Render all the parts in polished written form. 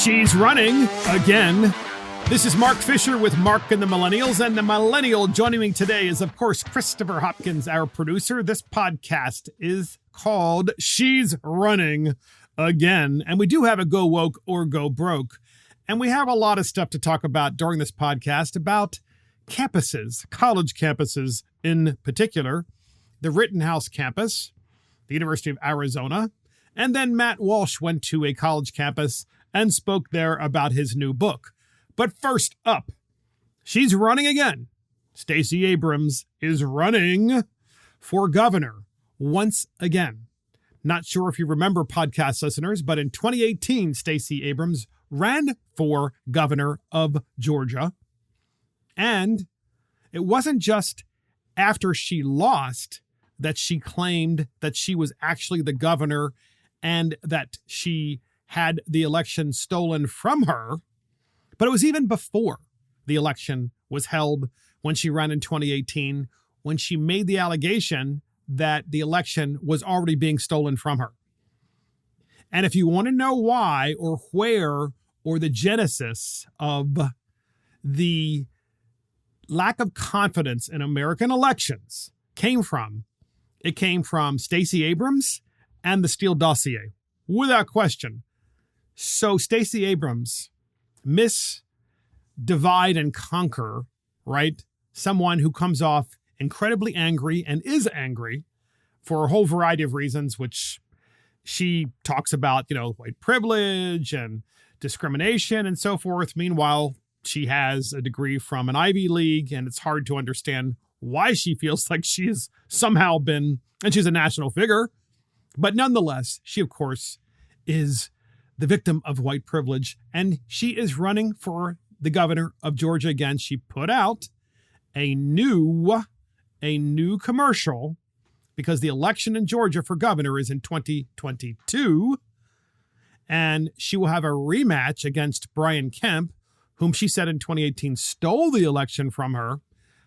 She's running again. This is Mark Fisher with Mark and the Millennials, and the millennial joining me today is, of course, Christopher Hopkins, our producer. This podcast is called She's Running Again, and we do have a Go Woke or Go Broke, and we have a lot of stuff to talk about during this podcast about campuses, college campuses in particular, the Rittenhouse campus, the University of Arizona, and then Matt Walsh went to a college campus and spoke there about his new book. But first up, she's running again. Stacey Abrams is running for governor once again. Not sure if you remember, podcast listeners, but in 2018, Stacey Abrams ran for governor of Georgia. And it wasn't just after she lost that she claimed that she was actually the governor and that she had the election stolen from her. But it was even before the election was held when she ran in 2018, when she made the allegation that the election was already being stolen from her. And if you want to know why or where or the genesis of the lack of confidence in American elections came from, it came from Stacey Abrams and the Steele dossier, without question. So Stacey Abrams, Miss Divide and Conquer, right? Someone who comes off incredibly angry and is angry for a whole variety of reasons, which she talks about, white privilege and discrimination and so forth. Meanwhile, she has a degree from an Ivy League, and it's hard to understand why she feels like she has somehow been, and she's a national figure. But nonetheless, she, of course, is the victim of white privilege, and she is running for the governor of Georgia again. She put out a new commercial because the election in Georgia for governor is in 2022, and she will have a rematch against Brian Kemp, whom she said in 2018 stole the election from her.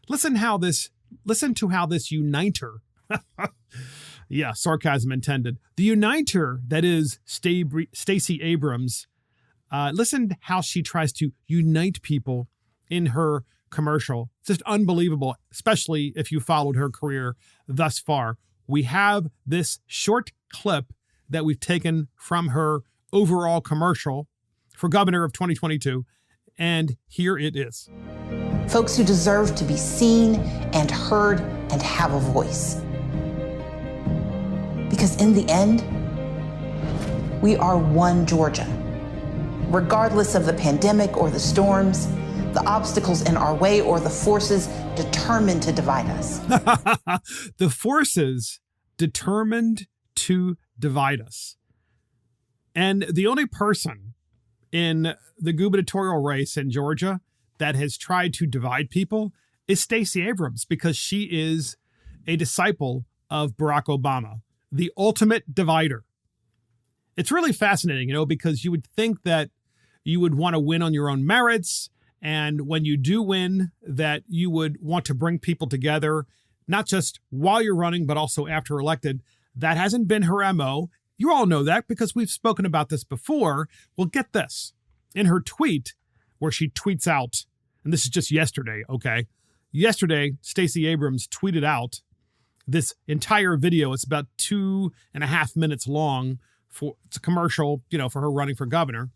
Listen to how this uniter, yeah, sarcasm intended. The uniter that is Stacey Abrams, listen how she tries to unite people in her commercial. It's just unbelievable, especially if you followed her career thus far. We have this short clip that we've taken from her overall commercial for governor of 2022, and here it is. Folks who deserve to be seen and heard and have a voice. Because in the end, we are one Georgia. Regardless of the pandemic or the storms, the obstacles in our way, or the forces determined to divide us. The forces determined to divide us. And the only person in the gubernatorial race in Georgia that has tried to divide people is Stacey Abrams, because she is a disciple of Barack Obama, the ultimate divider. It's really fascinating, because you would think that you would want to win on your own merits. And when you do win, that you would want to bring people together, not just while you're running, but also after elected. That hasn't been her MO. You all know that because we've spoken about this before. Well, get this. In her tweet, where she tweets out, and this is just yesterday, okay? Yesterday, Stacey Abrams tweeted out this entire video. It's about 2.5 minutes long. It's a commercial, for her running for governor.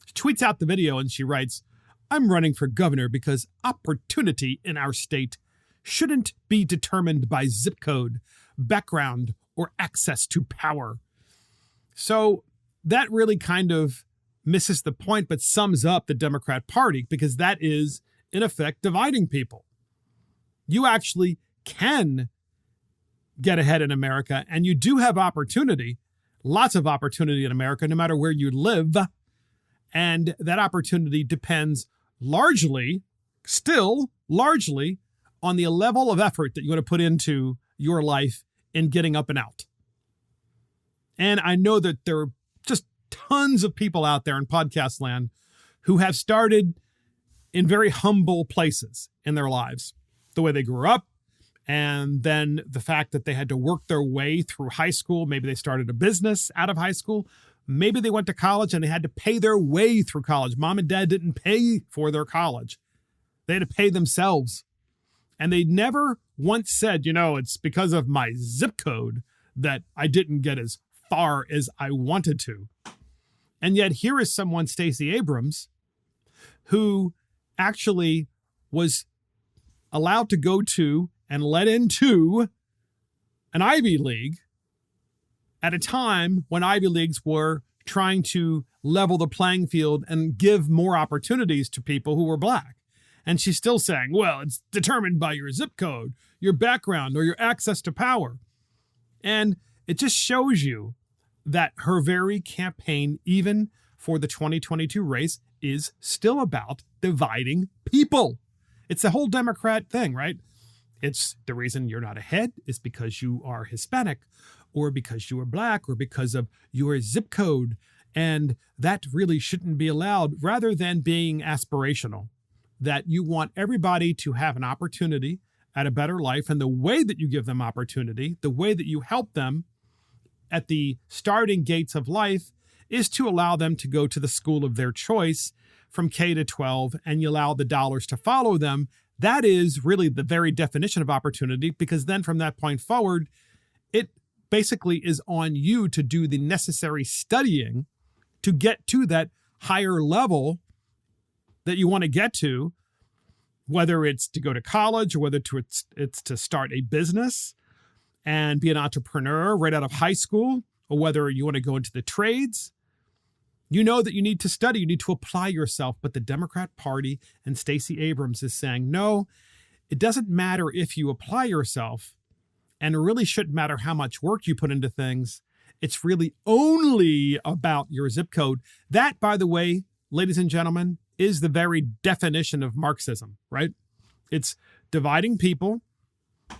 She tweets out the video and she writes, "I'm running for governor because opportunity in our state shouldn't be determined by zip code, background, or access to power." So that really kind of misses the point, but sums up the Democrat Party, because that is, in effect, dividing people. You actually can get ahead in America, and you do have opportunity, lots of opportunity in America, no matter where you live. And that opportunity depends still largely, on the level of effort that you want to put into your life in getting up and out. And I know that there are just tons of people out there in podcast land who have started in very humble places in their lives, the way they grew up, and then the fact that they had to work their way through high school. Maybe they started a business out of high school. Maybe they went to college and they had to pay their way through college. Mom and dad didn't pay for their college. They had to pay themselves. And they never once said, it's because of my zip code that I didn't get as far as I wanted to. And yet here is someone, Stacey Abrams, who actually was allowed to go to and let into an Ivy League at a time when Ivy Leagues were trying to level the playing field and give more opportunities to people who were Black. And she's still saying, well, it's determined by your zip code, your background, or your access to power. And it just shows you that her very campaign, even for the 2022 race, is still about dividing people. It's the whole Democrat thing, right? It's the reason you're not ahead is because you are Hispanic, or because you are Black, or because of your zip code. And that really shouldn't be allowed, rather than being aspirational, that you want everybody to have an opportunity at a better life. And the way that you give them opportunity, the way that you help them at the starting gates of life, is to allow them to go to the school of their choice from K to 12, and you allow the dollars to follow them. That is really the very definition of opportunity, because then from that point forward, it basically is on you to do the necessary studying to get to that higher level that you want to get to, whether it's to go to college or whether it's to start a business and be an entrepreneur right out of high school, or whether you want to go into the trades. You know that you need to study, you need to apply yourself. But the Democrat Party and Stacey Abrams is saying, no, it doesn't matter if you apply yourself, and it really shouldn't matter how much work you put into things. It's really only about your zip code. That, by the way, ladies and gentlemen, is the very definition of Marxism, right? It's dividing people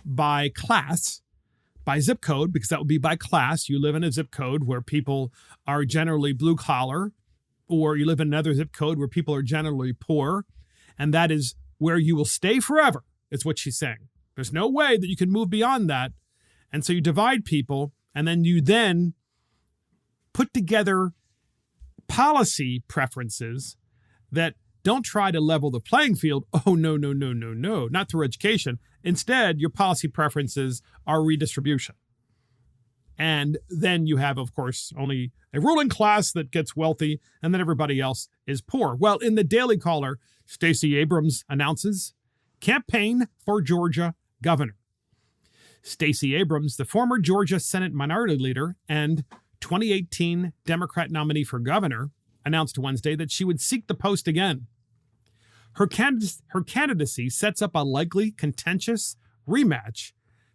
by class, by zip code, because that would be by class. You live in a zip code where people are generally blue collar, or you live in another zip code where people are generally poor, and that is where you will stay forever, is what she's saying. There's no way that you can move beyond that. And so you divide people, and then you put together policy preferences that don't try to level the playing field. Oh, no, not through education. Instead, your policy preferences are redistribution. And then you have, of course, only a ruling class that gets wealthy, and then everybody else is poor. Well, in the Daily Caller, Stacey Abrams announces campaign for Georgia governor. Stacey Abrams, the former Georgia Senate minority leader and 2018 Democrat nominee for governor, announced Wednesday that she would seek the post again. Her candidacy sets up a likely contentious rematch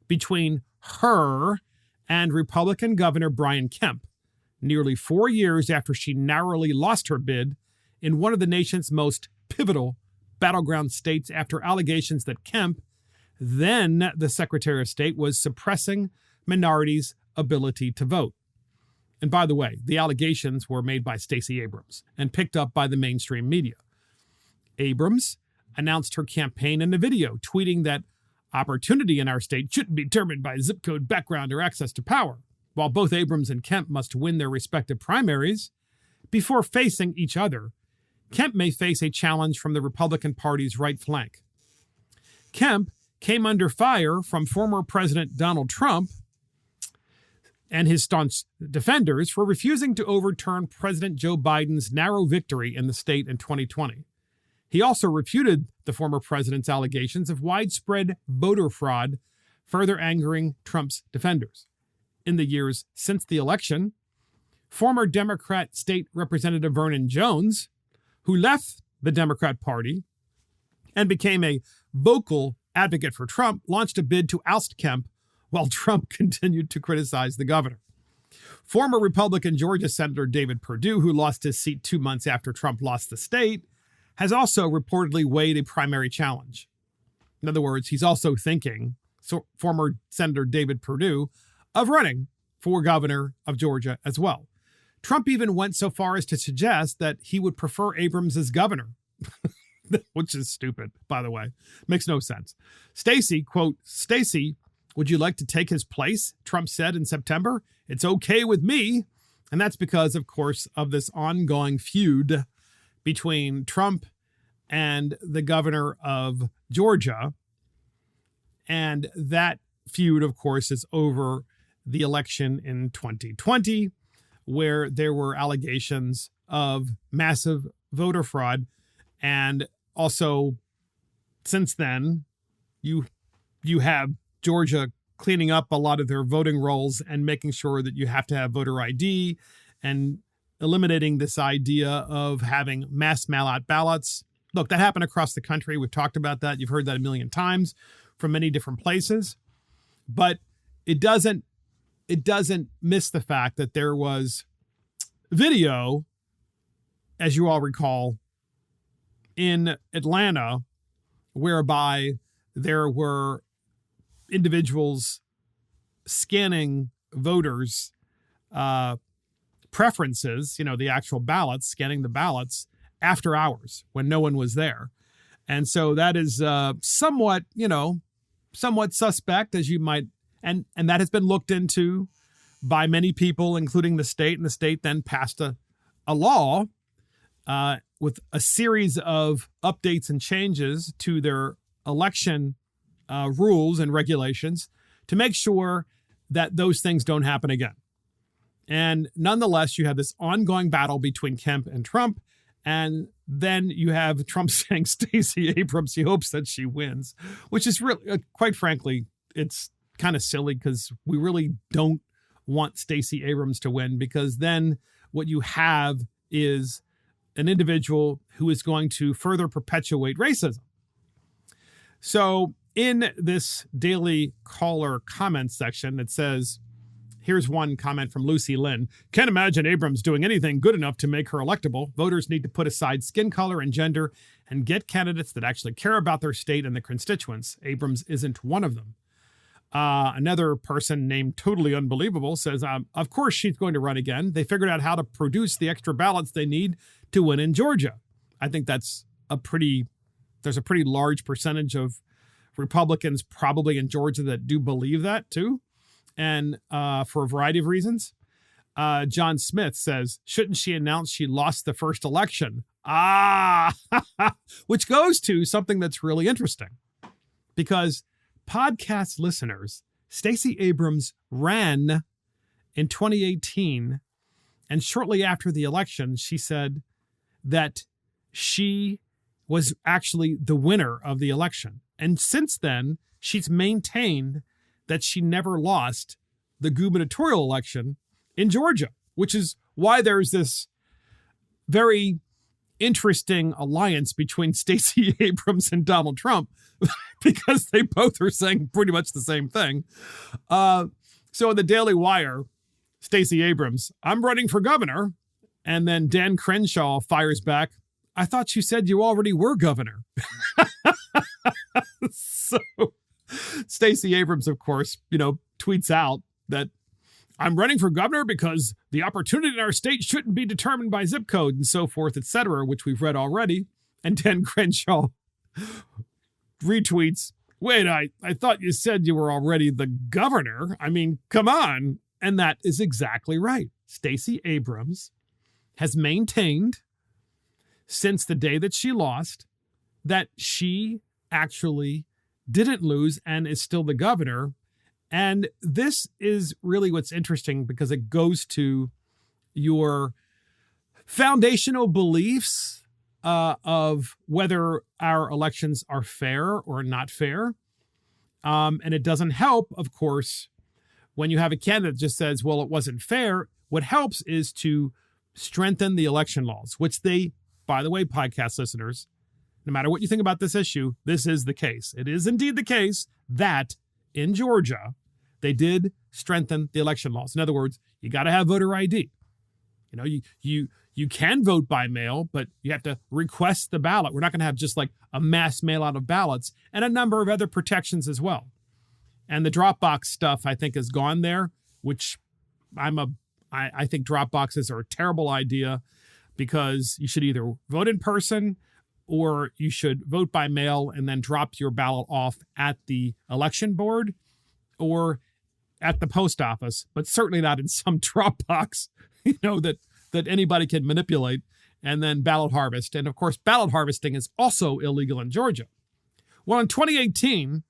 between her and Republican Governor Brian Kemp, nearly 4 years after she narrowly lost her bid in one of the nation's most pivotal battleground states after allegations that Kemp, then the Secretary of State, was suppressing minorities' ability to vote. And by the way, the allegations were made by Stacey Abrams and picked up by the mainstream media. Abrams announced her campaign in a video, tweeting that opportunity in our state shouldn't be determined by zip code, background, or access to power. While both Abrams and Kemp must win their respective primaries before facing each other, Kemp may face a challenge from the Republican Party's right flank. Kemp came under fire from former President Donald Trump and his staunch defenders for refusing to overturn President Joe Biden's narrow victory in the state in 2020. He also refuted the former president's allegations of widespread voter fraud, further angering Trump's defenders. In the years since the election, former Democrat State Representative Vernon Jones, who left the Democrat Party and became a vocal advocate for Trump, launched a bid to oust Kemp while Trump continued to criticize the governor. Former Republican Georgia Senator David Perdue, who lost his seat 2 months after Trump lost the state, has also reportedly weighed a primary challenge. In other words, he's also thinking, former Senator David Perdue, of running for governor of Georgia as well. Trump even went so far as to suggest that he would prefer Abrams as governor, which is stupid, by the way. Makes no sense. Stacey, quote, "Stacey, would you like to take his place?" Trump said in September. "It's okay with me. And that's because, of course, of this ongoing feud between Trump and the governor of Georgia. And that feud, of course, is over the election in 2020, where there were allegations of massive voter fraud. And also, since then, you have Georgia cleaning up a lot of their voting rolls and making sure that you have to have voter ID and eliminating this idea of having mass mail-out ballots. Look, that happened across the country. We've talked about that. You've heard that a million times from many different places. But it doesn't miss the fact that there was video, as you all recall, in Atlanta, whereby there were individuals scanning voters' preferences, the actual ballots, scanning the ballots after hours when no one was there. And so that is somewhat suspect, as you might, and that has been looked into by many people, including the state, and the state then passed a law with a series of updates and changes to their election rules and regulations to make sure that those things don't happen again. And nonetheless, you have this ongoing battle between Kemp and Trump. And then you have Trump saying Stacey Abrams, he hopes that she wins, which is really, quite frankly, it's kind of silly because we really don't want Stacey Abrams to win, because then what you have is an individual who is going to further perpetuate racism. So in this Daily Caller comment section, it says, here's one comment from Lucy Lynn. Can't imagine Abrams doing anything good enough to make her electable. Voters need to put aside skin color and gender and get candidates that actually care about their state and the constituents. Abrams isn't one of them. Another person named Totally Unbelievable says, of course she's going to run again. They figured out how to produce the extra ballots they need to win in Georgia. I think there's a pretty large percentage of Republicans probably in Georgia that do believe that too. And for a variety of reasons. John Smith says, shouldn't she announce she lost the first election? Which goes to something that's really interesting. Because podcast listeners, Stacey Abrams ran in 2018. And shortly after the election, she said that she was actually the winner of the election. And since then, she's maintained that she never lost the gubernatorial election in Georgia, which is why there's this very interesting alliance between Stacey Abrams and Donald Trump, because they both are saying pretty much the same thing. So in the Daily Wire, Stacey Abrams, I'm running for governor. And then Dan Crenshaw fires back, I thought you said you already were governor. So Stacey Abrams, of course, tweets out that I'm running for governor because the opportunity in our state shouldn't be determined by zip code and so forth, etc., which we've read already. And Dan Crenshaw retweets, wait, I thought you said you were already the governor. I mean, come on. And that is exactly right. Stacey Abrams has maintained since the day that she lost that she actually didn't lose and is still the governor. And this is really what's interesting, because it goes to your foundational beliefs of whether our elections are fair or not fair. And it doesn't help, of course, when you have a candidate that just says, well, it wasn't fair. What helps is to strengthen the election laws, which they, by the way, podcast listeners, no matter what you think about this issue, this is the case. It is indeed the case that in Georgia, they did strengthen the election laws. In other words, you got to have voter ID. You can vote by mail, but you have to request the ballot. We're not going to have just like a mass mail out of ballots, and a number of other protections as well. And the Dropbox stuff, I think, has gone there, which I think drop boxes are a terrible idea, because you should either vote in person or you should vote by mail and then drop your ballot off at the election board or at the post office, but certainly not in some Dropbox that anybody can manipulate, and then ballot harvest. And of course, ballot harvesting is also illegal in Georgia. Well, in 2018,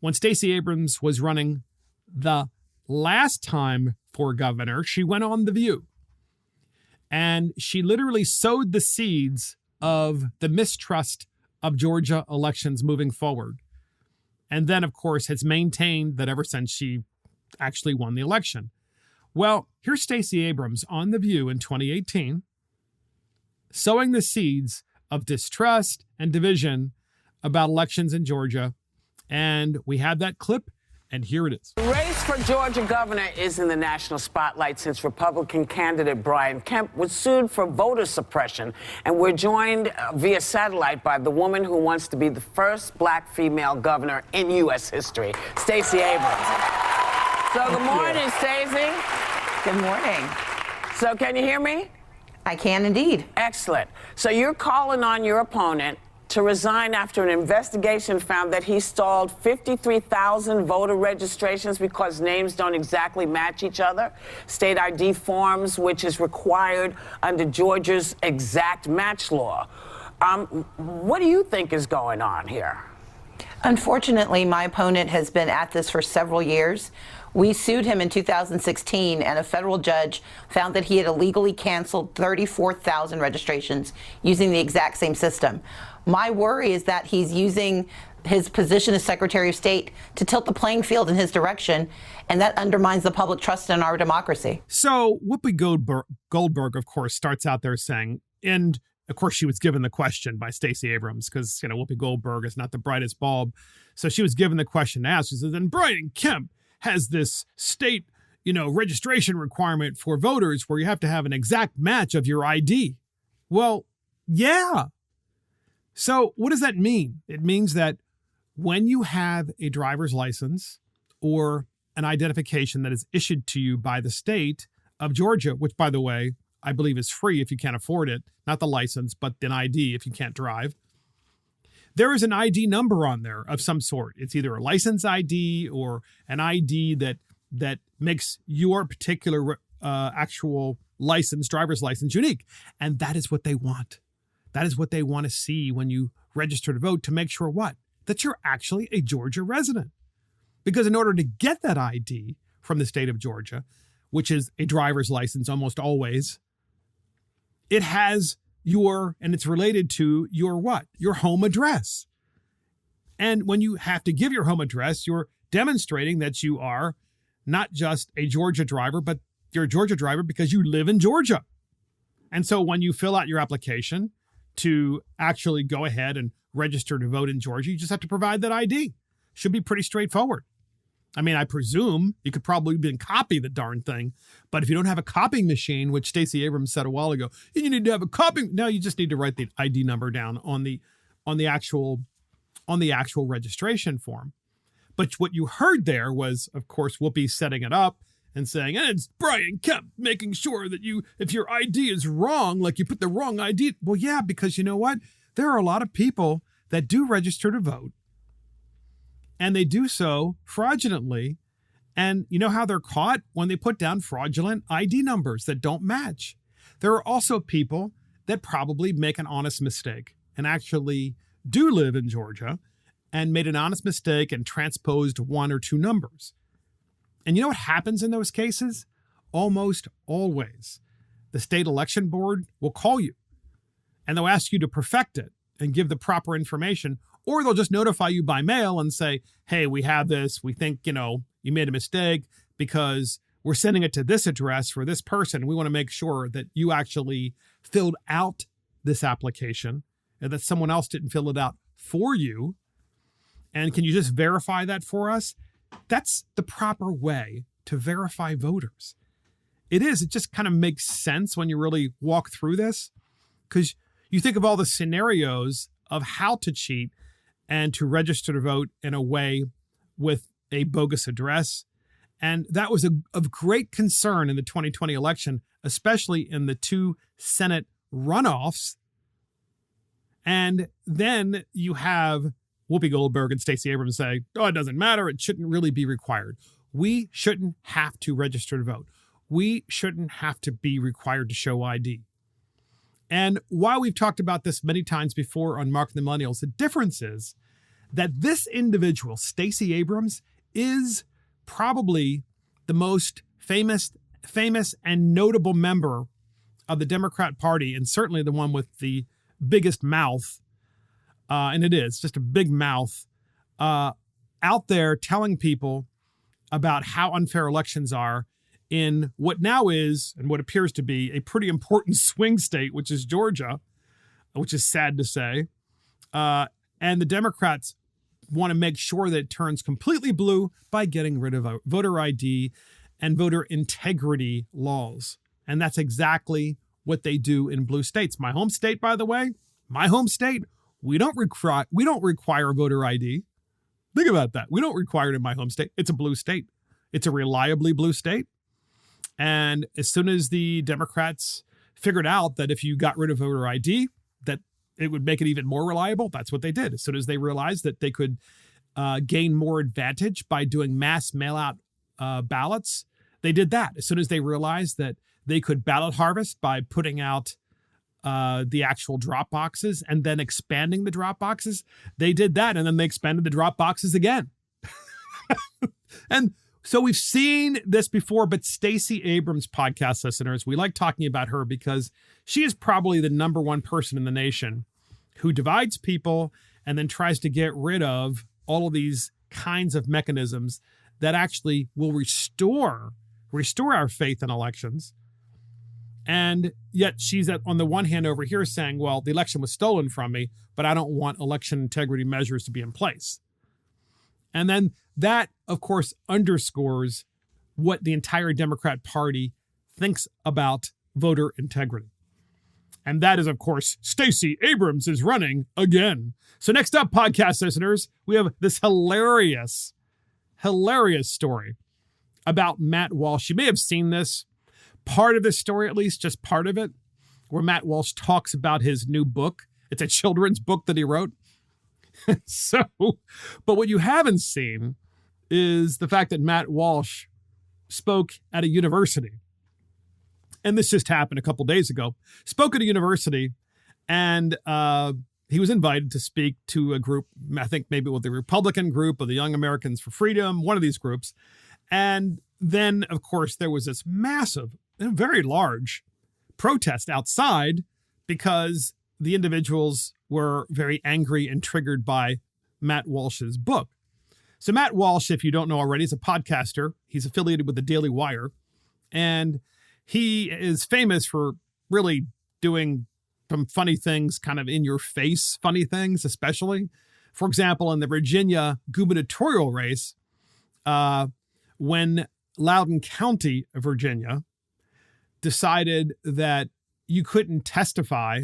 when Stacey Abrams was running the last time for governor, she went on The View. And she literally sowed the seeds of the mistrust of Georgia elections moving forward. And then, of course, has maintained that ever since she actually won the election. Well, here's Stacey Abrams on The View in 2018, sowing the seeds of distrust and division about elections in Georgia. And we have that clip, and here it is. The race for Georgia governor is in the national spotlight since Republican candidate Brian Kemp was sued for voter suppression. And we're joined via satellite by the woman who wants to be the first black female governor in U.S. history, Stacey Abrams. So good morning, Stacey. Good morning. So can you hear me? I can indeed. Excellent. So you're calling on your opponent to resign after an investigation found that he stalled 53,000 voter registrations because names don't exactly match each other. State ID forms, which is required under Georgia's exact match law. What do you think is going on here? Unfortunately, my opponent has been at this for several years. We sued him in 2016, and a federal judge found that he had illegally canceled 34,000 registrations using the exact same system. My worry is that he's using his position as Secretary of State to tilt the playing field in his direction, and that undermines the public trust in our democracy. So Whoopi Goldberg, of course, starts out there saying, and of course, she was given the question by Stacey Abrams because, Whoopi Goldberg is not the brightest bulb. So she was given the question to ask. She says, and Brian Kemp has this state, registration requirement for voters where you have to have an exact match of your ID. Well, yeah. So what does that mean? It means that when you have a driver's license or an identification that is issued to you by the state of Georgia, which, by the way, I believe is free if you can't afford it, not the license, but an ID if you can't drive. There is an ID number on there of some sort. It's either a license ID or an ID that makes your particular actual license, driver's license, unique. And that is what they want. That is what they want to see when you register to vote, to make sure what? That you're actually a Georgia resident. Because in order to get that ID from the state of Georgia, which is a driver's license almost always, it has and it's related to your what? Your home address. And when you have to give your home address, you're demonstrating that you are not just a Georgia driver, but you're a Georgia driver because you live in Georgia. And so when you fill out your application to actually go ahead and register to vote in Georgia, you just have to provide that ID. Should be pretty straightforward. I mean, I presume you could probably even copy the darn thing, but if you don't have a copying machine, which Stacey Abrams said a while ago, you need to have a copying. No, you just need to write the ID number down on the actual registration form. But what you heard there was, of course, Whoopi setting it up and saying, and it's Brian Kemp making sure that if your ID is wrong, like you put the wrong ID. Well, yeah, because you know what? There are a lot of people that do register to vote, and they do so fraudulently. And you know how they're caught? When they put down fraudulent ID numbers that don't match. There are also people that probably make an honest mistake and actually do live in Georgia and made an honest mistake and transposed one or two numbers. And you know what happens in those cases? Almost always, the state election board will call you and they'll ask you to perfect it and give the proper information, or they'll just notify you by mail and say, hey, we have this. We think, you made a mistake because we're sending it to this address for this person. We want to make sure that you actually filled out this application and that someone else didn't fill it out for you. And can you just verify that for us? That's the proper way to verify voters. It is. It just kind of makes sense when you really walk through this, because you think of all the scenarios of how to cheat and to register to vote in a way with a bogus address. And that was of great concern in the 2020 election, especially in the two Senate runoffs. And then you have Whoopi Goldberg and Stacey Abrams say, oh, it doesn't matter. It shouldn't really be required. We shouldn't have to register to vote. we shouldn't have to be required to show ID. And while we've talked about this many times before on Mark and the Millennials, the difference is that this individual, Stacey Abrams, is probably the most famous and notable member of the Democrat Party, and certainly the one with the biggest mouth, and it is just a big mouth, out there telling people about how unfair elections are in what now is, and what appears to be, a pretty important swing state, which is Georgia, which is sad to say. And the Democrats want to make sure that it turns completely blue by getting rid of voter ID and voter integrity laws. And that's exactly what they do in blue states. My home state, by the way, we don't require voter ID. Think about that. We don't require it in my home state. It's a blue state. It's a reliably blue state. And as soon as the Democrats figured out that if you got rid of voter ID, that it would make it even more reliable, that's what they did. As soon as they realized that they could gain more advantage by doing mass mail-out ballots, they did that. As soon as they realized that they could ballot harvest by putting out the actual drop boxes and then expanding the drop boxes, they did that. And then they expanded the drop boxes again. And so we've seen this before, but Stacey Abrams, podcast listeners, we like talking about her because she is probably the number one person in the nation who divides people and then tries to get rid of all of these kinds of mechanisms that actually will restore our faith in elections. And yet she's on the one hand over here saying, well, the election was stolen from me, but I don't want election integrity measures to be in place. And then that, of course, underscores what the entire Democrat Party thinks about voter integrity. And that is, of course, Stacey Abrams is running again. So next up, podcast listeners, we have this hilarious story about Matt Walsh. You may have seen this, part of this story at least, just part of it, where Matt Walsh talks about his new book. It's a children's book that he wrote. But what you haven't seen is the fact that Matt Walsh spoke at a university. And this just happened a couple days ago. Spoke at a university, and he was invited to speak to a group, I think maybe with the Republican group or the Young Americans for Freedom, one of these groups. And then, of course, there was this massive, very large protest outside because the individuals were very angry and triggered by Matt Walsh's book. So Matt Walsh, if you don't know already, is a podcaster. He's affiliated with the Daily Wire. And he is famous for really doing some funny things, kind of in your face funny things, especially. For example, in the Virginia gubernatorial race, when Loudoun County, Virginia, decided that you couldn't testify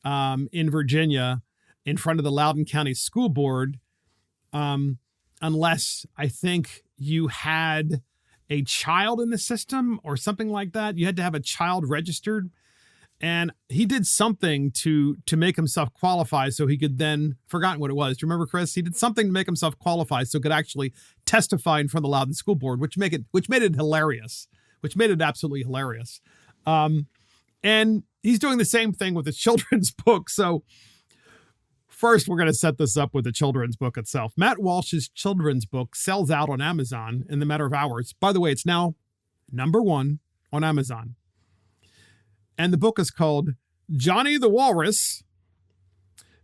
in Virginia in front of the Loudoun County School Board unless I think you had a child in the system or something like that. You had to have a child registered. And he did something to make himself qualify so he could then, forgotten what it was. Do you remember, Chris? He did something to make himself qualify so he could actually testify in front of the Loudoun School Board, which made it hilarious, which made it absolutely hilarious. And he's doing the same thing with his children's book. So first, we're going to set this up with the children's book itself. Matt Walsh's children's book sells out on Amazon in the matter of hours. By the way, it's now #1 on Amazon. And the book is called Johnny the Walrus.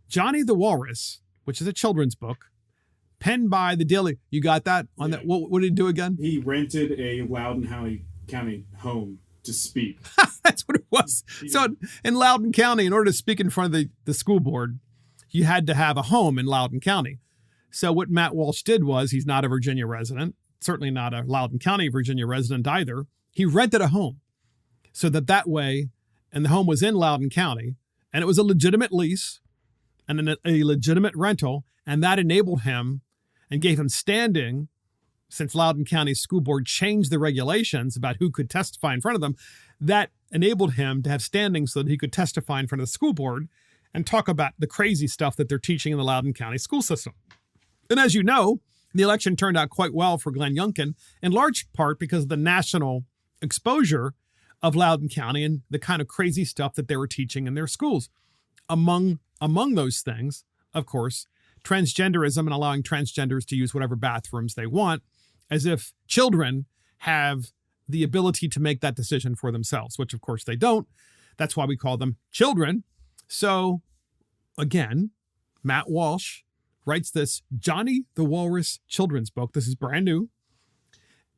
Johnny the Walrus, which is a children's book, penned by the Daily. You got that on that? What did he do again? He rented a Loudoun County home to speak. That's what it was. Yeah. So in Loudoun County, in order to speak in front of the school board, you had to have a home in Loudoun County. So what Matt Walsh did was, he's not a Virginia resident, certainly not a Loudoun County, Virginia resident either. He rented a home so that way, and the home was in Loudoun County, and it was a legitimate lease and a legitimate rental, and that enabled him and gave him standing, since Loudoun County School Board changed the regulations about who could testify in front of them. That enabled him to have standing so that he could testify in front of the school board and talk about the crazy stuff that they're teaching in the Loudoun County school system. And as you know, the election turned out quite well for Glenn Youngkin, in large part because of the national exposure of Loudoun County and the kind of crazy stuff that they were teaching in their schools. Among those things, of course, transgenderism and allowing transgenders to use whatever bathrooms they want, as if children have the ability to make that decision for themselves, which of course they don't. That's why we call them children. So again, Matt Walsh writes this Johnny the Walrus children's book. This is brand new,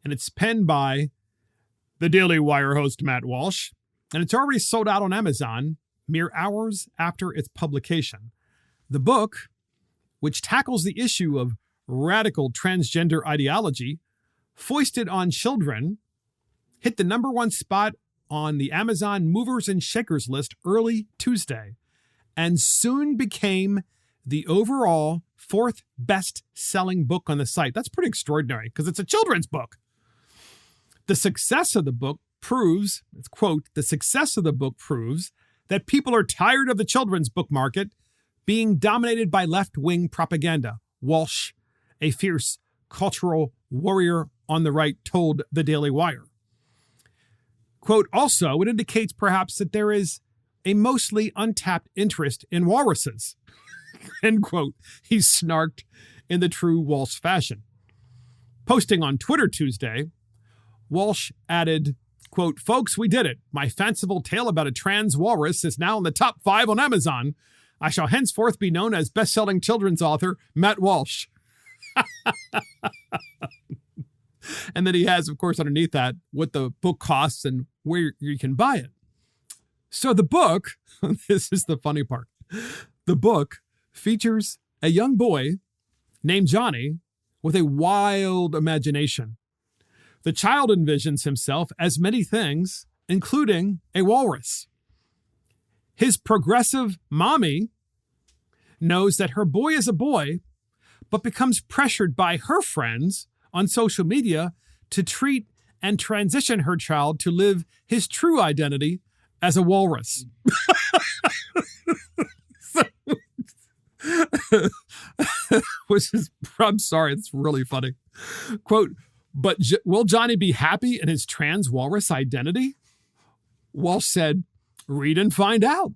and it's penned by the Daily Wire host Matt Walsh, and it's already sold out on Amazon mere hours after its publication. The book, which tackles the issue of radical transgender ideology foisted on children, hit the #1 spot on the Amazon Movers and Shakers list early Tuesday, and soon became the overall 4th best-selling book on the site. That's pretty extraordinary because it's a children's book. The success of the book proves, it's quote, the success of the book proves that people are tired of the children's book market being dominated by left-wing propaganda, Walsh, a fierce cultural warrior on the right, told the Daily Wire. Quote, also, it indicates perhaps that there is a mostly untapped interest in walruses, end quote, he snarked in the true Walsh fashion. Posting on Twitter Tuesday, Walsh added, quote, folks, we did it. My fanciful tale about a trans walrus is now in the top 5 on Amazon. I shall henceforth be known as best-selling children's author Matt Walsh. And then he has, of course, underneath that, what the book costs and where you can buy it. So the book, this is the funny part, the book features a young boy named Johnny with a wild imagination. The child envisions himself as many things, including a walrus. His progressive mommy knows that her boy is a boy, but becomes pressured by her friends on social media to treat and transition her child to live his true identity as a walrus. Which is, I'm sorry, it's really funny. Quote, but will Johnny be happy in his trans walrus identity? Walsh said, read and find out.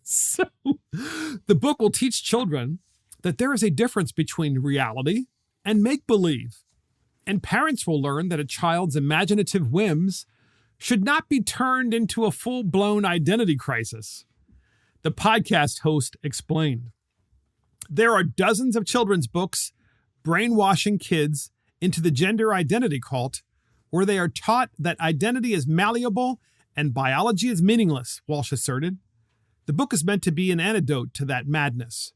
So, the book will teach children that there is a difference between reality and make-believe, and parents will learn that a child's imaginative whims should not be turned into a full-blown identity crisis. The podcast host explained, there are dozens of children's books brainwashing kids into the gender identity cult where they are taught that identity is malleable and biology is meaningless, Walsh asserted. The book is meant to be an antidote to that madness.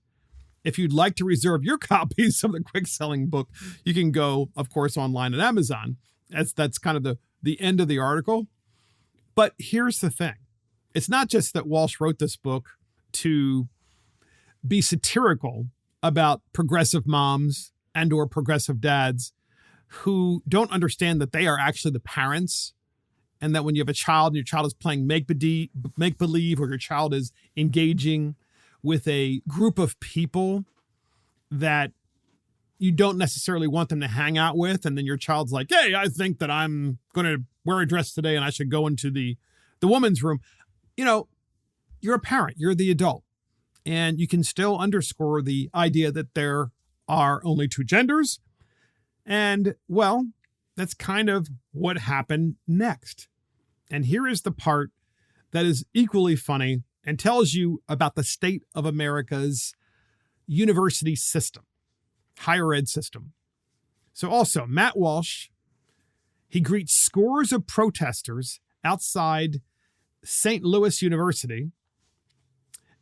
If you'd like to reserve your copies of the quick-selling book, you can go, of course, online at Amazon. That's kind of the end of the article. But here's the thing. It's not just that Walsh wrote this book to be satirical about progressive moms and or progressive dads who don't understand that they are actually the parents, and that when you have a child and your child is playing make-believe, or your child is engaging with a group of people that you don't necessarily want them to hang out with, and then your child's like, hey, I think that I'm going to wear a dress today and I should go into the woman's room. You know, you're a parent, you're the adult, and you can still underscore the idea that there are only 2 genders. And, well, that's kind of what happened next. And here is the part that is equally funny and tells you about the state of America's university system, higher ed system. So also, Matt Walsh, he greets scores of protesters outside St. Louis University,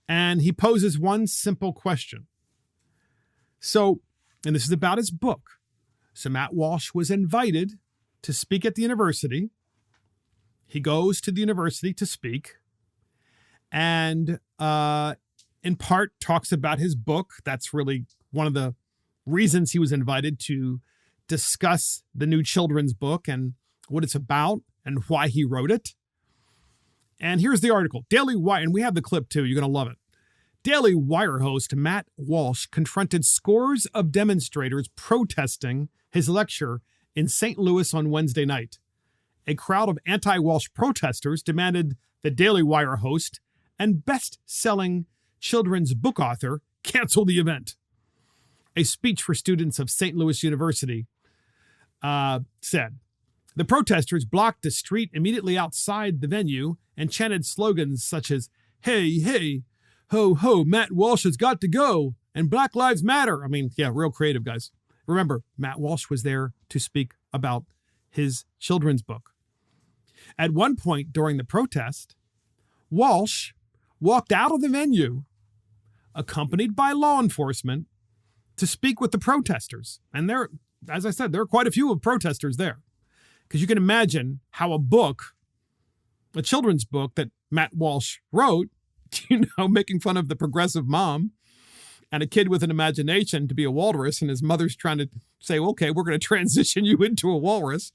and he poses one simple question. So, and this is about his book. So Matt Walsh was invited to speak at the university. He goes to the university to speak and in part talks about his book. That's really one of the reasons he was invited, to discuss the new children's book and what it's about and why he wrote it. And here's the article. Daily Wire, and we have the clip too. You're going to love it. Daily Wire host Matt Walsh confronted scores of demonstrators protesting his lecture in St. Louis on Wednesday night. A crowd of anti-Walsh protesters demanded the Daily Wire host and best-selling children's book author cancel the event. A speech for students of St. Louis University said, the protesters blocked the street immediately outside the venue and chanted slogans such as, hey, hey, ho, ho, Matt Walsh has got to go, and Black Lives Matter. I mean, yeah, real creative, guys. Remember, Matt Walsh was there to speak about his children's book. At one point during the protest, Walsh walked out of the venue, accompanied by law enforcement, to speak with the protesters. And there, as I said, there are quite a few of protesters there. Because you can imagine how a children's book that Matt Walsh wrote, making fun of the progressive mom and a kid with an imagination to be a walrus, and his mother's trying to say, okay, we're going to transition you into a walrus,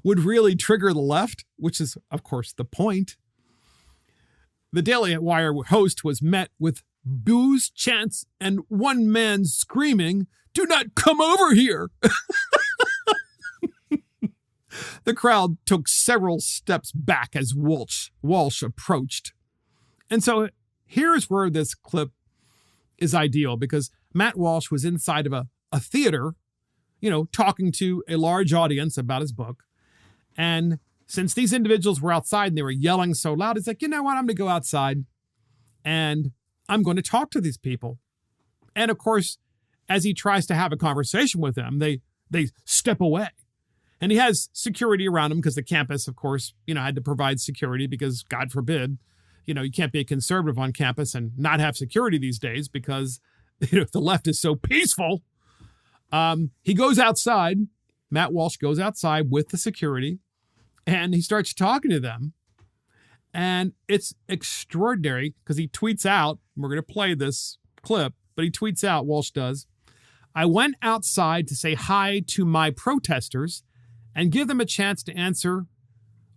would really trigger the left, which is, of course, the point. The Daily Wire host was met with boos, chants, and one man screaming, do not come over here. The crowd took several steps back as Walsh approached. And so here's where this clip is ideal, because Matt Walsh was inside of a theater, talking to a large audience about his book. And since these individuals were outside and they were yelling so loud, he's like, you know what, I'm going to go outside and I'm going to talk to these people. And of course, as he tries to have a conversation with them, they step away. And he has security around him because the campus, of course, had to provide security because, God forbid, you can't be a conservative on campus and not have security these days because, the left is so peaceful. He goes outside. Matt Walsh goes outside with the security and he starts talking to them. And it's extraordinary because he tweets out, and we're going to play this clip, but he tweets out, Walsh does, I went outside to say hi to my protesters and give them a chance to answer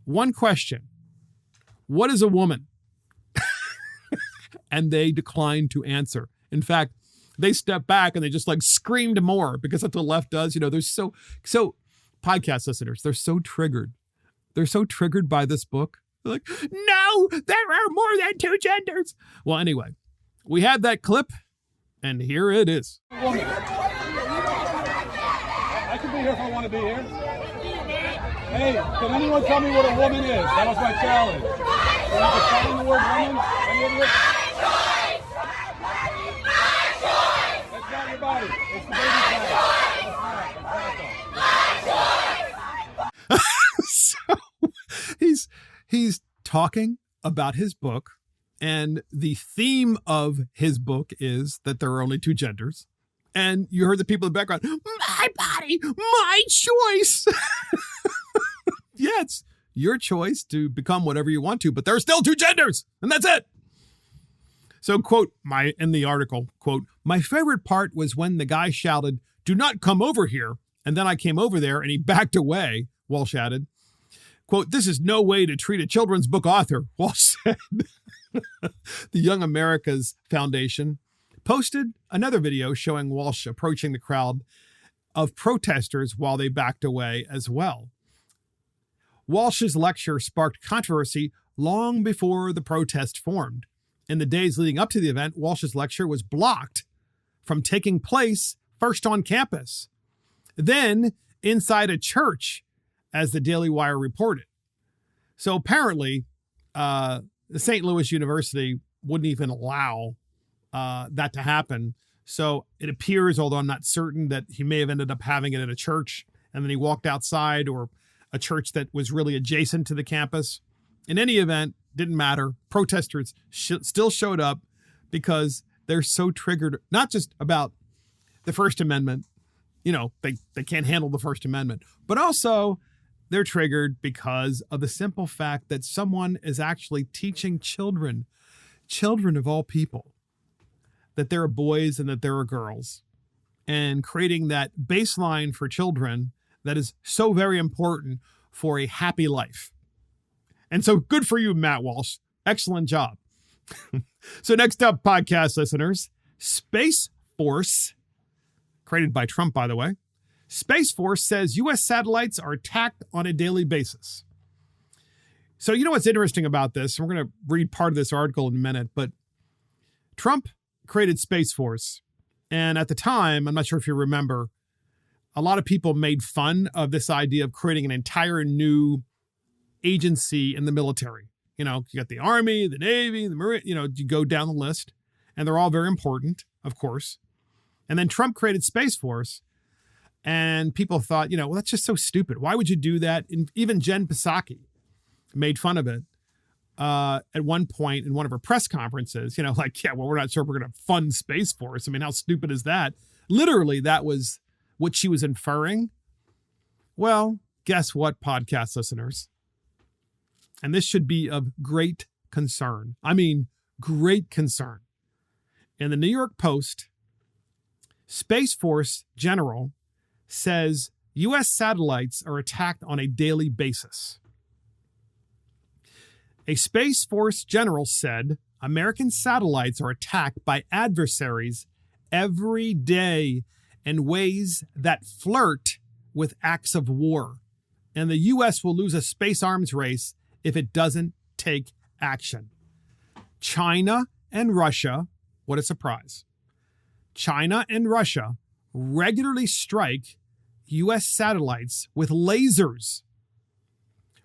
one question. What is a woman? And they declined to answer. In fact, they stepped back and they just screamed more because that's what the left does. They're so podcast listeners, they're so triggered. They're so triggered by this book. They're like, no, there are more than two genders. Well, anyway, we had that clip and here it is. I can be here if I want to be here. Hey, can anyone tell me what a woman is? That was my challenge. Can you define the word woman? Any of you? That's not your body. It's the baby's body. So he's talking about his book, and the theme of his book is that there are only two genders. And you heard the people in the background, my body, my choice. Yeah, it's your choice to become whatever you want to, but there are still two genders, and that's it. So, quote, in the article, quote, my favorite part was when the guy shouted, do not come over here. And then I came over there and he backed away, Walsh added. Quote, this is no way to treat a children's book author, Walsh said. The Young America's Foundation posted another video showing Walsh approaching the crowd of protesters while they backed away as well. Walsh's lecture sparked controversy long before the protest formed. In the days leading up to the event, Walsh's lecture was blocked from taking place first on campus, then inside a church, as the Daily Wire reported. So apparently, the St. Louis University wouldn't even allow that to happen. So it appears, although I'm not certain, that he may have ended up having it in a church and then he walked outside, or a church that was really adjacent to the campus. In any event, didn't matter. Protesters still showed up because they're so triggered, not just about the First Amendment. They can't handle the First Amendment, but also they're triggered because of the simple fact that someone is actually teaching children of all people, that there are boys and that there are girls, and creating that baseline for children that is so very important for a happy life. And so good for you, Matt Walsh. Excellent job. So next up, podcast listeners, Space Force, created by Trump, by the way, Space Force says U.S. satellites are attacked on a daily basis. So you know what's interesting about this? We're going to read part of this article in a minute, but Trump created Space Force. And at the time, I'm not sure if you remember, a lot of people made fun of this idea of creating an entire new agency in the military. You know, you got the Army, the Navy, the Marine, you go down the list, and they're all very important, of course. And then Trump created Space Force, and people thought, well, that's just so stupid. Why would you do that? And even Jen Psaki made fun of it at one point in one of her press conferences, we're not sure we're going to fund Space Force. I mean, how stupid is that? Literally, that was what she was inferring. Well, guess what, podcast listeners? And this should be of great concern. I mean, great concern. In the New York Post, Space Force General says U.S. satellites are attacked on a daily basis. A Space Force general said American satellites are attacked by adversaries every day in ways that flirt with acts of war, and the U.S. will lose a space arms race if it doesn't take action. China and Russia, what a surprise. China and Russia regularly strike U.S. satellites with lasers,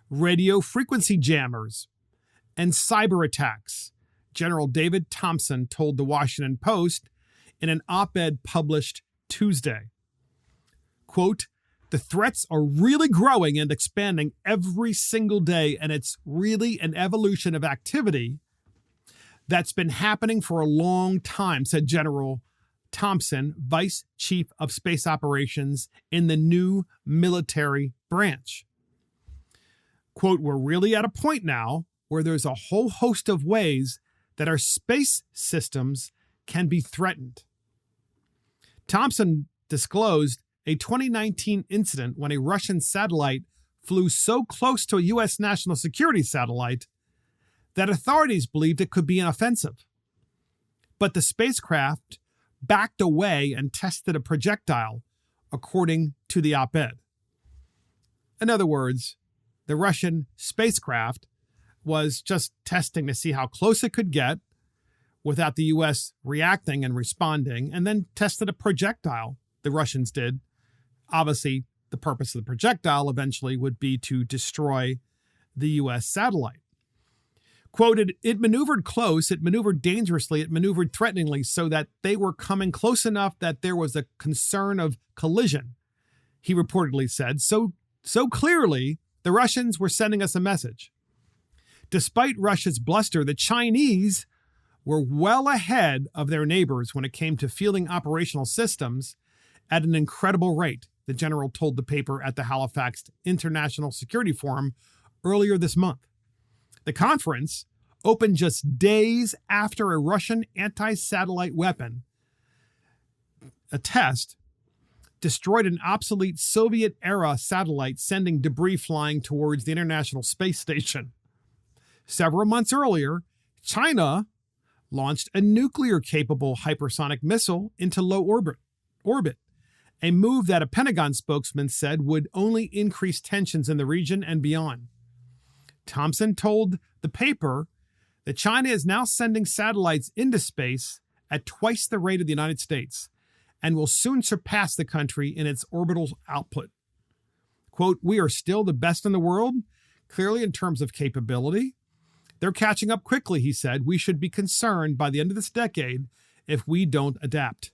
radio frequency jammers, and cyber attacks, General David Thompson told the Washington Post in an op-ed published Tuesday. Quote, "The threats are really growing and expanding every single day, and it's really an evolution of activity that's been happening for a long time," said General Thompson, Vice Chief of Space Operations in the new military branch. Quote, "We're really at a point now where there's a whole host of ways that our space systems can be threatened." Thompson disclosed a 2019 incident when a Russian satellite flew so close to a U.S. national security satellite that authorities believed it could be an offensive. But the spacecraft backed away and tested a projectile, according to the op-ed. In other words, the Russian spacecraft was just testing to see how close it could get without the U.S. reacting and responding, and then tested a projectile, the Russians did. Obviously, the purpose of the projectile eventually would be to destroy the U.S. satellite. Quote, it maneuvered close, it maneuvered dangerously, it maneuvered threateningly so that they were coming close enough that there was a concern of collision, he reportedly said. So clearly, the Russians were sending us a message. Despite Russia's bluster, the Chinese were well ahead of their neighbors when it came to fielding operational systems at an incredible rate, the general told the paper at the Halifax International Security Forum earlier this month. The conference opened just days after a Russian anti-satellite weapon, a test, destroyed an obsolete Soviet-era satellite, sending debris flying towards the International Space Station. Several months earlier, China launched a nuclear-capable hypersonic missile into low orbit, a move that a Pentagon spokesman said would only increase tensions in the region and beyond. Thompson told the paper that China is now sending satellites into space at twice the rate of the United States and will soon surpass the country in its orbital output. Quote, "We are still the best in the world, clearly in terms of capability. They're catching up quickly," he said. "We should be concerned by the end of this decade if we don't adapt."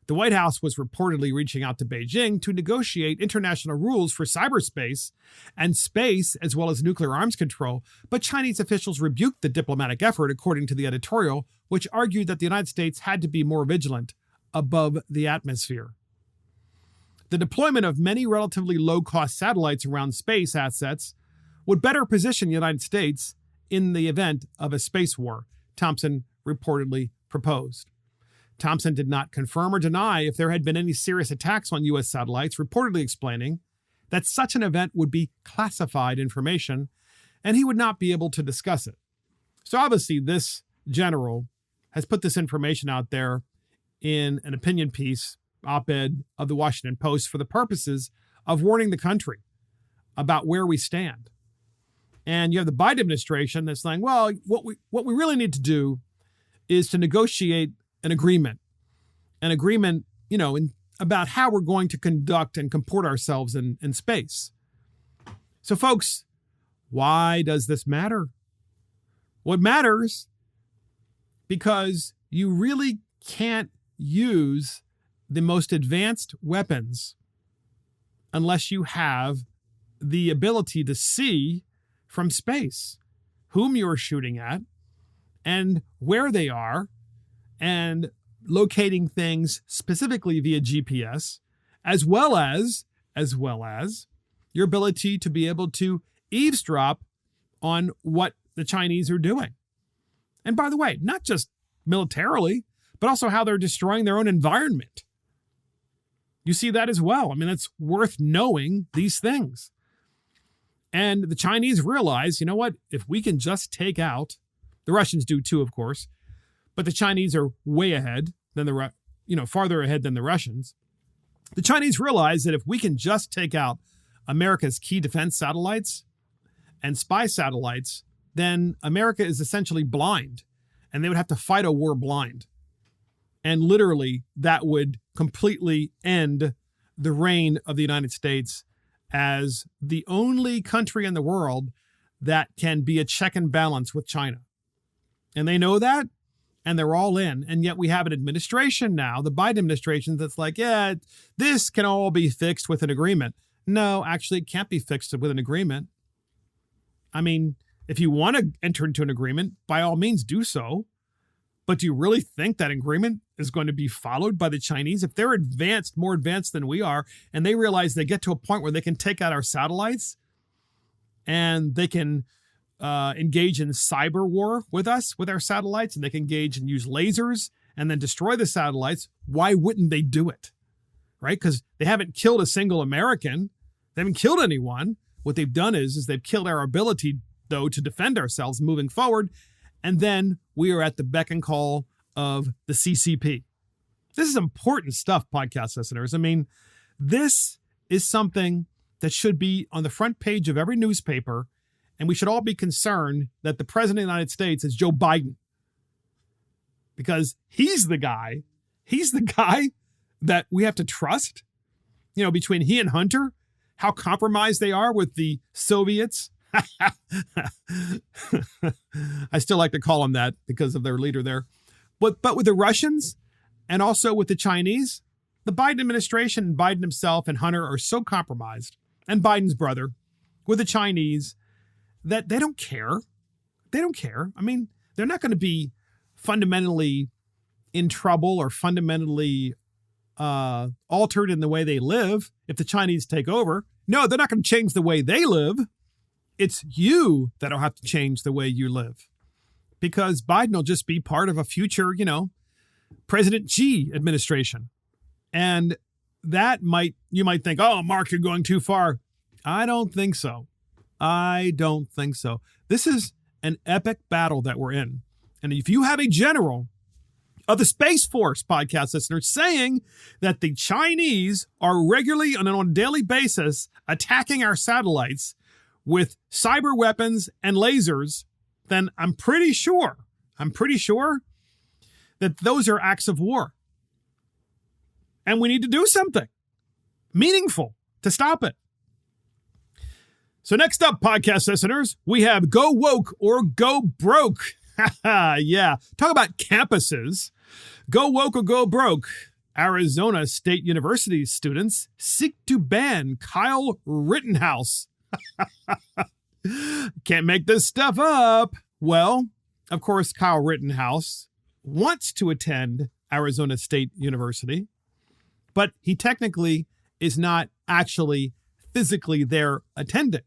The White House was reportedly reaching out to Beijing to negotiate international rules for cyberspace and space, as well as nuclear arms control, but Chinese officials rebuked the diplomatic effort, according to the editorial, which argued that the United States had to be more vigilant above the atmosphere. The deployment of many relatively low-cost satellites around space assets would better position the United States in the event of a space war, Thompson reportedly proposed. Thompson did not confirm or deny if there had been any serious attacks on U.S. satellites, reportedly explaining that such an event would be classified information and he would not be able to discuss it. So obviously this general has put this information out there in an opinion piece op-ed of the Washington Post for the purposes of warning the country about where we stand. And you have the Biden administration that's saying, well, what we really need to do is to negotiate an agreement, about how we're going to conduct and comport ourselves in space. So folks, why does this matter? Well, it matters because you really can't use the most advanced weapons unless you have the ability to see from space whom you're shooting at and where they are, and locating things specifically via GPS, as well as your ability to be able to eavesdrop on what the Chinese are doing. And by the way, not just militarily, but also how they're destroying their own environment. You see that as well. I mean, it's worth knowing these things. And the Chinese realize, you know what, if we can just take out, the Russians do too, of course, but the Chinese are way ahead than farther ahead than the Russians. The Chinese realize that if we can just take out America's key defense satellites and spy satellites, then America is essentially blind, and they would have to fight a war blind. And literally, that would completely end the reign of the United States as the only country in the world that can be a check and balance with China. And they know that, and they're all in. And yet we have an administration now, the Biden administration, that's like, yeah, this can all be fixed with an agreement. No, actually, it can't be fixed with an agreement. I mean, if you want to enter into an agreement, by all means do so. But do you really think that agreement is going to be followed by the Chinese? If they're more advanced than we are, and they realize they get to a point where they can take out our satellites and they can engage in cyber war with us, with our satellites, and they can engage and use lasers and then destroy the satellites, why wouldn't they do it? Right? Because they haven't killed a single American. They haven't killed anyone. What they've done is they've killed our ability, though, to defend ourselves moving forward. And then we are at the beck and call of the CCP. This is important stuff, podcast listeners. I mean, this is something that should be on the front page of every newspaper, and we should all be concerned that the president of the United States is Joe Biden, because he's the guy that we have to trust. You know, between he and Hunter, how compromised they are with the Soviets. I still like to call them that because of their leader there. But with the Russians and also with the Chinese, the Biden administration, Biden himself and Hunter are so compromised, and Biden's brother, with the Chinese, that they don't care. They don't care. I mean, they're not going to be fundamentally in trouble or fundamentally altered in the way they live if the Chinese take over. No, they're not going to change the way they live. It's you that'll have to change the way you live, because Biden will just be part of a future, President Xi administration. And you might think, oh, Mark, you're going too far. I don't think so. This is an epic battle that we're in. And if you have a general of the Space Force, podcast listeners, saying that the Chinese are regularly on a daily basis attacking our satellites with cyber weapons and lasers, then I'm pretty sure that those are acts of war. And we need to do something meaningful to stop it. So next up, podcast listeners, we have Go Woke or Go Broke. Yeah, talk about campuses. Go Woke or Go Broke. Arizona State University students seek to ban Kyle Rittenhouse. Can't make this stuff up. Well, of course, Kyle Rittenhouse wants to attend Arizona State University, but he technically is not actually physically there attending.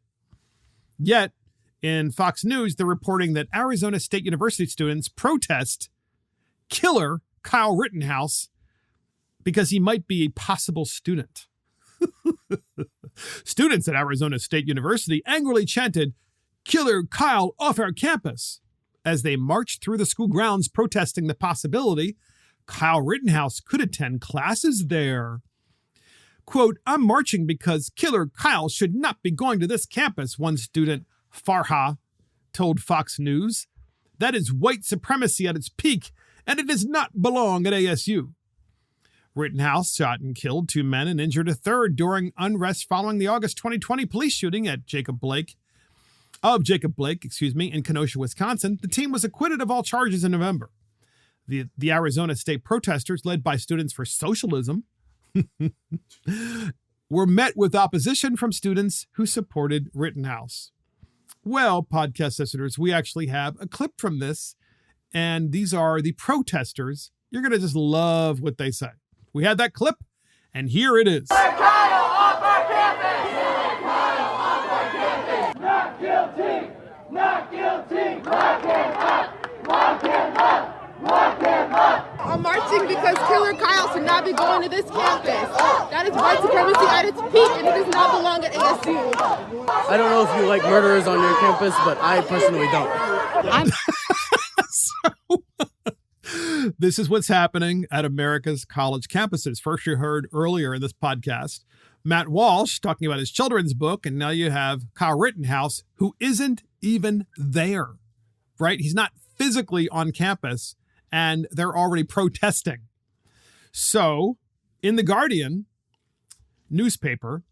Yet, in Fox News, they're reporting that Arizona State University students protest killer Kyle Rittenhouse because he might be a possible student. Students at Arizona State University angrily chanted, "Killer Kyle off our campus," as they marched through the school grounds protesting the possibility Kyle Rittenhouse could attend classes there. Quote, I'm marching because Killer Kyle should not be going to this campus, one student, Farha, told Fox News. That is white supremacy at its peak, and it does not belong at ASU. Rittenhouse shot and killed 2 men and injured a third during unrest following the August 2020 police shooting at Jacob Blake, in Kenosha, Wisconsin. The team was acquitted of all charges in November. The Arizona state protesters, led by Students for Socialism, were met with opposition from students who supported Rittenhouse. Well, podcast listeners, we actually have a clip from this, and these are the protesters. You're going to just love what they say. We had that clip, and here it is. Kyle off our campus! Kyle off our campus! Not guilty! Not guilty! Lock him up! Lock him up! Lock him up! I'm marching because Killer Kyle should not be going to this campus. That is white supremacy at its peak, and it does not belong at ASU. I don't know if you like murderers on your campus, but I personally don't. This is what's happening at America's college campuses. First, you heard earlier in this podcast, Matt Walsh talking about his children's book, and now you have Kyle Rittenhouse, who isn't even there, right? He's not physically on campus, and they're already protesting. So, in The Guardian newspaper,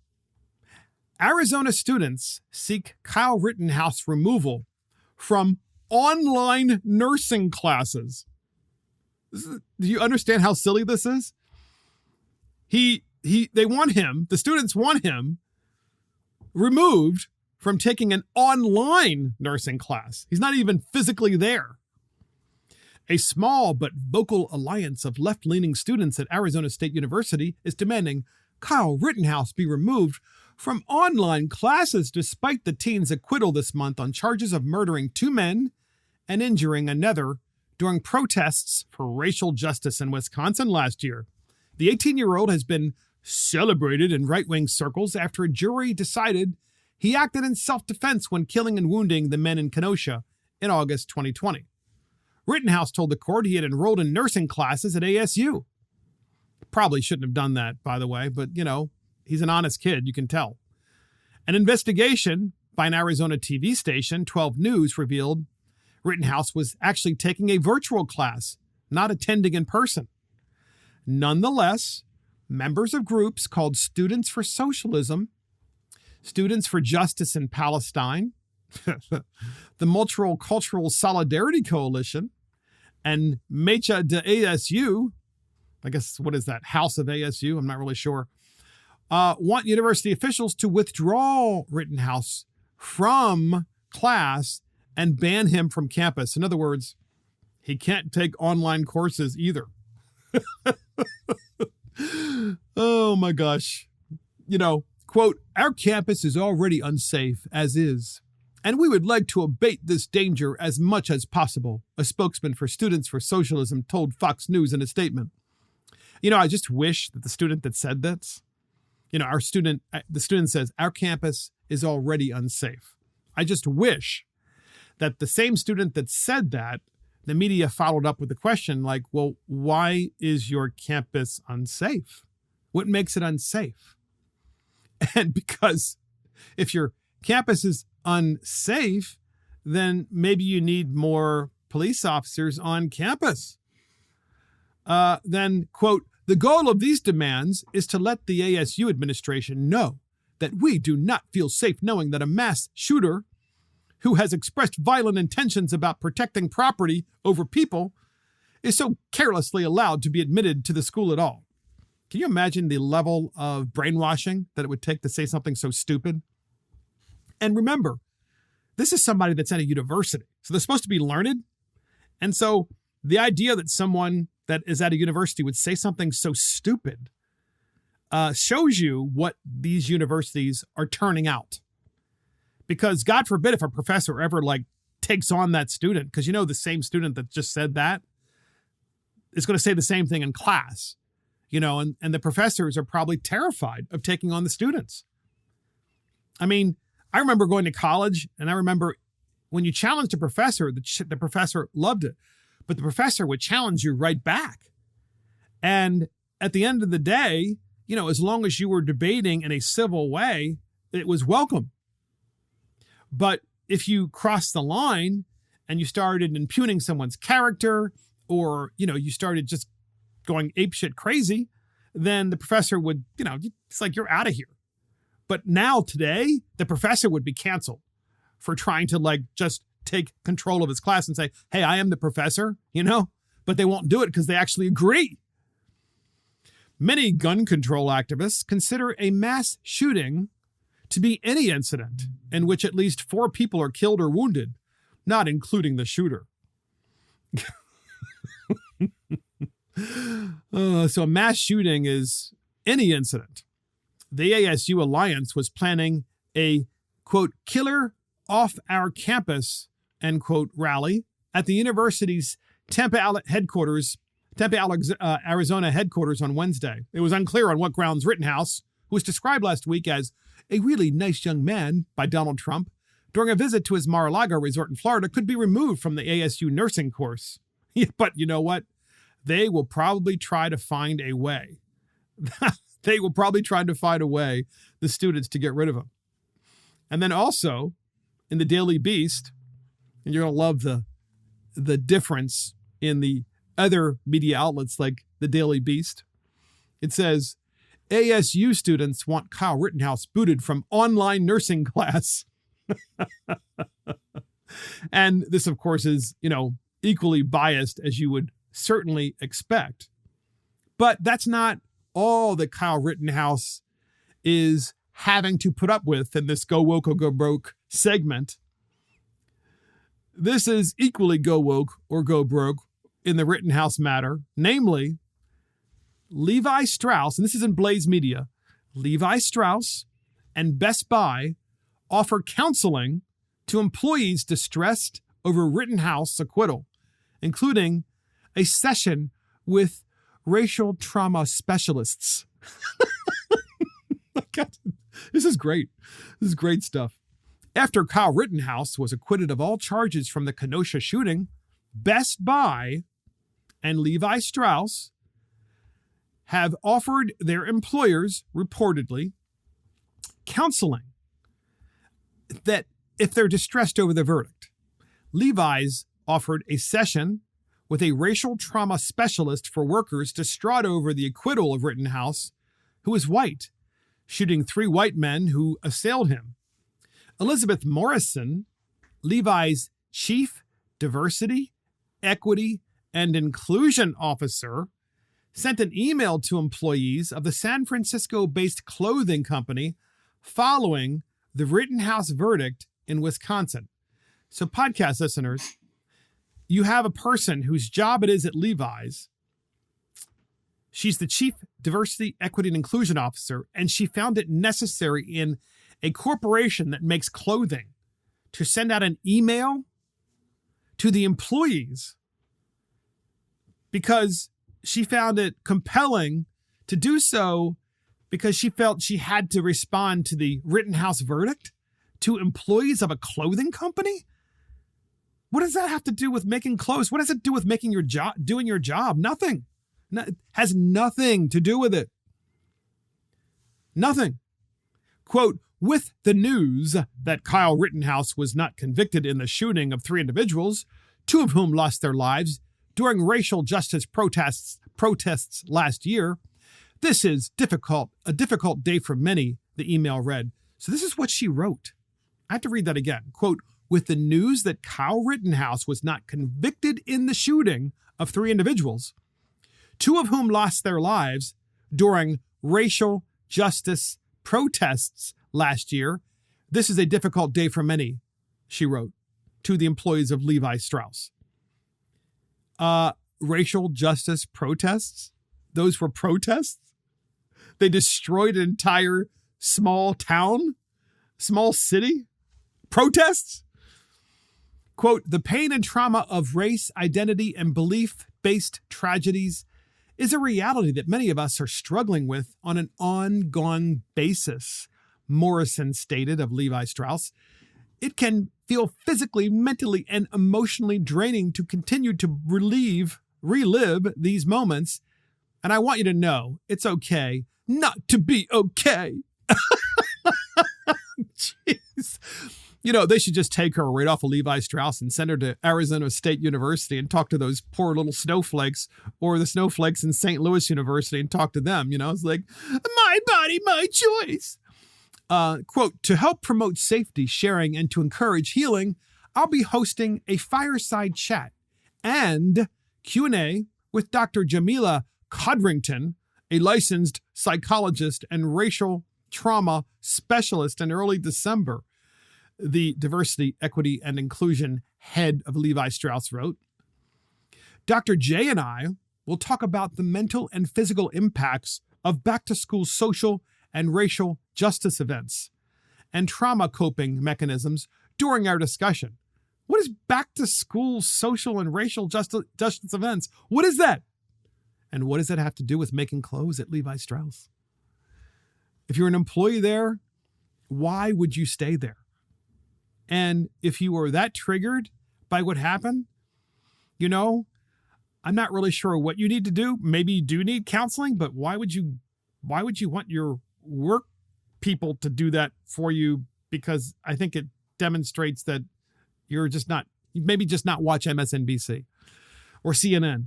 Arizona students seek Kyle Rittenhouse removal from online nursing classes. Do you understand how silly this is? They want him, the students want him removed from taking an online nursing class. He's not even physically there. A small but vocal alliance of left-leaning students at Arizona State University is demanding Kyle Rittenhouse be removed from online classes despite the teen's acquittal this month on charges of murdering 2 men and injuring another during protests for racial justice in Wisconsin last year. The 18-year-old has been celebrated in right-wing circles after a jury decided he acted in self-defense when killing and wounding the men in Kenosha in August 2020. Rittenhouse told the court he had enrolled in nursing classes at ASU. Probably shouldn't have done that, by the way, but, he's an honest kid, you can tell. An investigation by an Arizona TV station, 12 News, revealed Rittenhouse was actually taking a virtual class, not attending in person. Nonetheless, members of groups called Students for Socialism, Students for Justice in Palestine, the Multicultural Solidarity Coalition, and Mecha de ASU, I guess, what is that, House of ASU? I'm not really sure. Want university officials to withdraw Rittenhouse from class and ban him from campus. In other words, he can't take online courses either. Oh my gosh. Quote, our campus is already unsafe as is, and we would like to abate this danger as much as possible, a spokesman for Students for Socialism told Fox News in a statement. I just wish that the student that said this, the student says, our campus is already unsafe. I just wish that the same student that said that, the media followed up with the question like, well, why is your campus unsafe? What makes it unsafe? And because if your campus is unsafe, then maybe you need more police officers on campus. Then, quote, the goal of these demands is to let the ASU administration know that we do not feel safe knowing that a mass shooter who has expressed violent intentions about protecting property over people is so carelessly allowed to be admitted to the school at all. Can you imagine the level of brainwashing that it would take to say something so stupid? And remember, this is somebody that's at a university, so they're supposed to be learned. And so the idea that someone that is at a university would say something so stupid shows you what these universities are turning out. Because God forbid if a professor ever takes on that student, because the same student that just said that is going to say the same thing in class, and the professors are probably terrified of taking on the students. I mean, I remember going to college, and I remember when you challenged a professor, the professor loved it, but the professor would challenge you right back. And at the end of the day, as long as you were debating in a civil way, it was welcome. But if you crossed the line and you started impugning someone's character, or, you started just going apeshit crazy, then the professor would, it's like, you're out of here. But now today, the professor would be canceled for trying to just take control of his class and say, hey, I am the professor, but they won't do it because they actually agree. Many gun control activists consider a mass shooting to be any incident in which at least 4 people are killed or wounded, not including the shooter. So a mass shooting is any incident. The ASU Alliance was planning a, quote, killer off our campus, end quote, rally at the university's Tempe, Arizona headquarters on Wednesday. It was unclear on what grounds Rittenhouse, who was described last week as a really nice young man by Donald Trump, during a visit to his Mar-a-Lago resort in Florida, could be removed from the ASU nursing course. But you know what? They will probably try to find a way. They will probably try to find a way, the students, to get rid of him. And then also, in the Daily Beast, and you're going to love the difference in the other media outlets like the Daily Beast, it says, ASU students want Kyle Rittenhouse booted from online nursing class. And this, of course, is, equally biased as you would certainly expect. But that's not all that Kyle Rittenhouse is having to put up with in this Go Woke or Go Broke segment. This is equally go woke or go broke in the Rittenhouse matter, namely Levi Strauss, and this is in Blaze Media, Levi Strauss and Best Buy offer counseling to employees distressed over Rittenhouse acquittal, including a session with racial trauma specialists. God, this is great. This is great stuff. After Kyle Rittenhouse was acquitted of all charges from the Kenosha shooting, Best Buy and Levi Strauss have offered their employers, reportedly, counseling that if they're distressed over the verdict. Levi's offered a session with a racial trauma specialist for workers distraught over the acquittal of Rittenhouse, who is white, shooting 3 white men who assailed him. Elizabeth Morrison, Levi's chief diversity, equity, and inclusion officer, sent an email to employees of the San Francisco-based clothing company following the Rittenhouse verdict in Wisconsin. So podcast listeners, you have a person whose job it is at Levi's. She's the chief diversity, equity, and inclusion officer, and she found it necessary in a corporation that makes clothing to send out an email to the employees because she found it compelling to do so because she felt she had to respond to the Rittenhouse verdict to employees of a clothing company? What does that have to do with making clothes? What does it do with making your job, doing your job? Nothing. It has nothing to do with it. Nothing. Quote, with the news that Kyle Rittenhouse was not convicted in the shooting of 3 individuals, 2 of whom lost their lives during racial justice protests last year, this is a difficult day for many, the email read. So this is what she wrote. I have to read that again. Quote, with the news that Kyle Rittenhouse was not convicted in the shooting of 3 individuals, 2 of whom lost their lives during racial justice protests last year, this is a difficult day for many, she wrote to the employees of Levi Strauss. Racial justice protests? Those were protests? They destroyed an entire small town, small city? Protests? Quote, the pain and trauma of race, identity, and belief-based tragedies is a reality that many of us are struggling with on an ongoing basis, Morrison stated of Levi Strauss. It can feel physically, mentally, and emotionally draining to continue to relive these moments, And I want you to know it's okay not to be okay. Jeez. You know, they should just take her right off of Levi Strauss and send her to Arizona State University and talk to those poor little snowflakes, or the snowflakes in St. Louis University and talk to them. You know, it's like, my body, my choice. Quote, to help promote safety, sharing, and to encourage healing, I'll be hosting a fireside chat and Q&A with Dr. Jamila Codrington, a licensed psychologist and racial trauma specialist, in early December. The diversity, equity, and inclusion head of Levi Strauss wrote, Dr. J and I will talk about the mental and physical impacts of back-to-school social and racial justice events and trauma coping mechanisms during our discussion. What is back-to-school social and racial justice events? What is that? And what does that have to do with making clothes at Levi Strauss? If you're an employee there, why would you stay there? And if you were that triggered by what happened, you know, I'm not really sure what you need to do. Maybe you do need counseling, but why would you want your work people to do that for you? Because I think it demonstrates that you're just not watch MSNBC or CNN.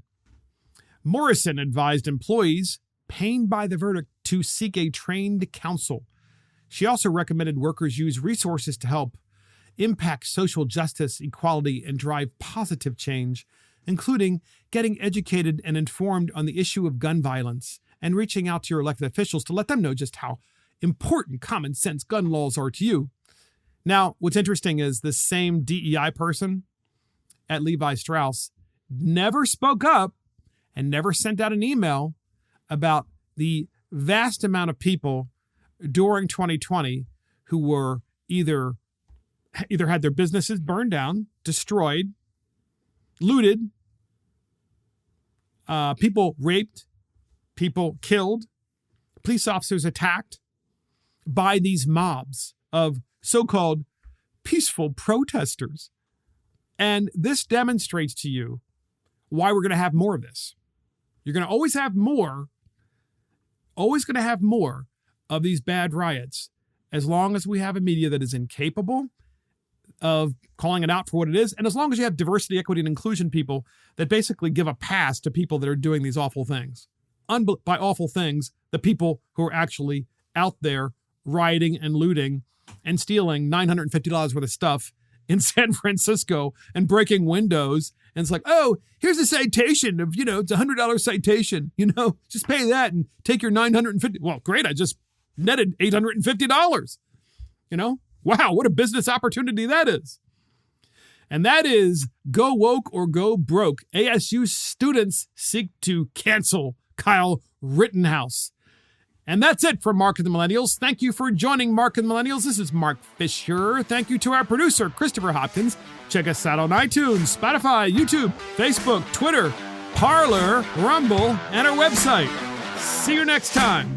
Morrison advised employees pained by the verdict to seek a trained counsel. She also recommended workers use resources to help impact social justice, equality, and drive positive change, including getting educated and informed on the issue of gun violence and reaching out to your elected officials to let them know just how important common sense gun laws are to you. Now, what's interesting is this same DEI person at Levi Strauss never spoke up and never sent out an email about the vast amount of people during 2020 who were either had their businesses burned down, destroyed, looted, people raped, people killed, police officers attacked by these mobs of so-called peaceful protesters. And this demonstrates to you why we're going to have more of this. You're going to always have more, always going to have more of these bad riots, as long as we have a media that is incapable of calling it out for what it is, and as long as you have diversity, equity, and inclusion people that basically give a pass to people that are doing these awful things. By awful things, the people who are actually out there rioting and looting and stealing $950 worth of stuff in San Francisco and breaking windows. And it's like, oh, here's a citation of, it's a $100 citation, just pay that and take your $950. Well, great. I just netted $850, Wow, what a business opportunity that is. And that is Go Woke or Go Broke. ASU students seek to cancel Kyle Rittenhouse. And that's it for Mark and the Millennials. Thank you for joining Mark and the Millennials. This is Mark Fisher. Thank you to our producer, Christopher Hopkins. Check us out on iTunes, Spotify, YouTube, Facebook, Twitter, Parler, Rumble, and our website. See you next time.